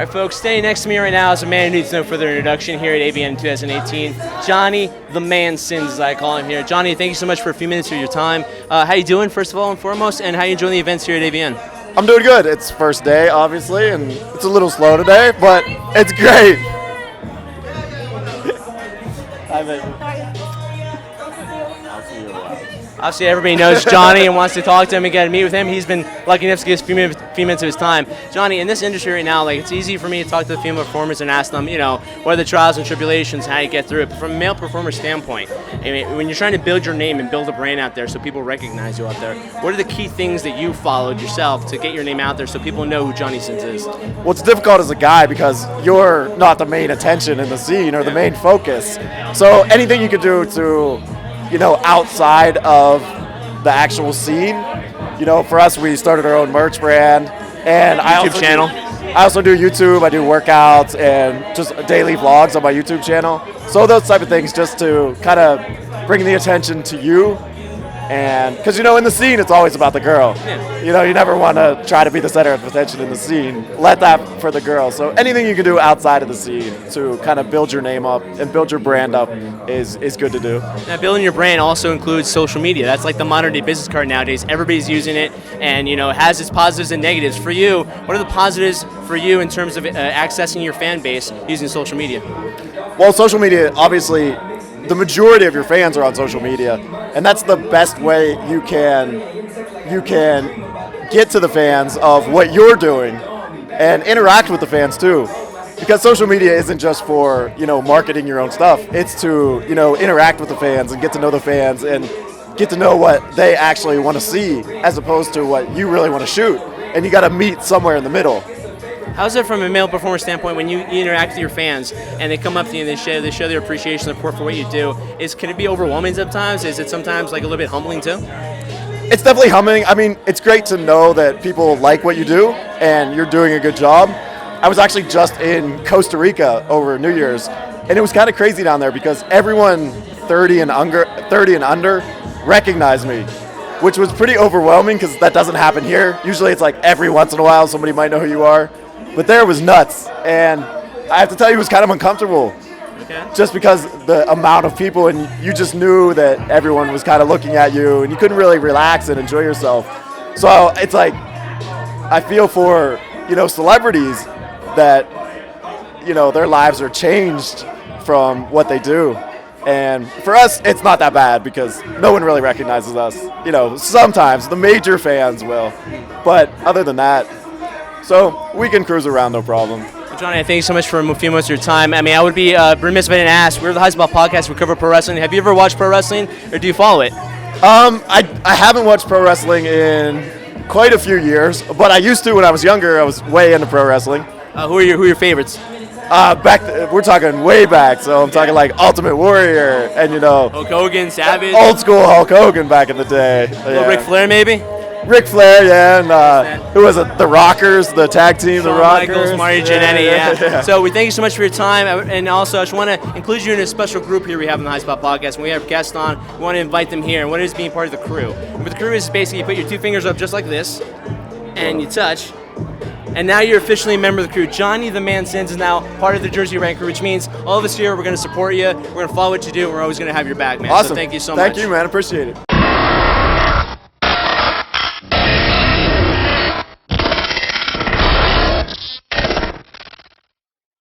right, folks, standing next to me right now is a man who needs no further introduction here at AVN 2018, Johnny the Man Sins, as I call him here. Johnny, thank you so much for a few minutes of your time. How you doing, first of all and foremost, and how you enjoying the events here at AVN? I'm doing good. It's first day, obviously, and it's a little slow today, but it's great. Obviously, everybody knows Johnny and wants to talk to him and get to meet with him. He's been lucky enough to get a few minutes of his time. Johnny, in this industry right now, like, it's easy for me to talk to the female performers and ask them, you know, what are the trials and tribulations, how you get through it. But from a male performer standpoint, I mean, when you're trying to build your name and build a brand out there so people recognize you out there, what are the key things that you followed yourself to get your name out there so people know who Johnny Sins is? Well, it's difficult as a guy because you're not the main attention in the scene or the main focus. So anything you could do to, you know, outside of the actual scene, you know, for us, we started our own merch brand, and I also do YouTube. I do workouts and just daily vlogs on my YouTube channel. So those type of things, just to kind of bring the attention to you. And because, you know, in the scene, it's always about the girl. Yeah. You know, you never want to try to be the center of attention in the scene. Let that for the girl. So anything you can do outside of the scene to kind of build your name up and build your brand up is good to do. Now, building your brand also includes social media. That's like the modern day business card nowadays. Everybody's using it, and, you know, it has its positives and negatives. For you, what are the positives for you in terms of accessing your fan base using social media? Well, social media, obviously, the majority of your fans are on social media, and that's the best way you can get to the fans of what you're doing and interact with the fans too. Because social media isn't just for, you know, marketing your own stuff. It's to, you know, interact with the fans and get to know the fans and get to know what they actually want to see as opposed to what you really want to shoot. And you got to meet somewhere in the middle. How's it from a male performer standpoint when you interact with your fans and they come up to you and they show their appreciation and support for what you do? Can it be overwhelming sometimes? Is it sometimes like a little bit humbling too? It's definitely humbling. I mean, it's great to know that people like what you do and you're doing a good job. I was actually just in Costa Rica over New Year's, and it was kind of crazy down there because everyone 30 and under recognized me, which was pretty overwhelming because that doesn't happen here. Usually it's like every once in a while somebody might know who you are. But there it was nuts, and I have to tell you, it was kind of uncomfortable. Okay. Just because the amount of people, and you just knew that everyone was kind of looking at you, and you couldn't really relax and enjoy yourself. So it's like, I feel for, you know, celebrities that, you know, their lives are changed from what they do. And for us, it's not that bad because no one really recognizes us. You know, sometimes the major fans will, but other than that, so we can cruise around, no problem. Well, Johnny, thank you so much for a few moments of your time. I mean, I would be remiss if I didn't ask. We're the High Spot Podcast. We cover pro wrestling. Have you ever watched pro wrestling, or do you follow it? I haven't watched pro wrestling in quite a few years, but I used to when I was younger. I was way into pro wrestling. Who are your favorites? We're talking way back, so I'm talking like Ultimate Warrior and, you know, Hulk Hogan, Savage, old school Hulk Hogan back in the day. Yeah. Ric Flair, maybe. Ric Flair, yeah, and who was it? The Rockers, the tag team, the Rockers. Michaels, Marty Jannetty, yeah. So we thank you so much for your time, and also I just want to include you in a special group here we have in the High Spot Podcast. When we have guests on, we want to invite them here, and what is being part of the crew? And what the crew is basically you put your two fingers up just like this, and you touch, and now you're officially a member of the crew. Johnny the Man Sins is now part of the Jersey Rank crew, which means all of us here, we're going to support you, we're going to follow what you do, and we're always going to have your back, man. Awesome. So thank you so much. Thank you, man. Appreciate it.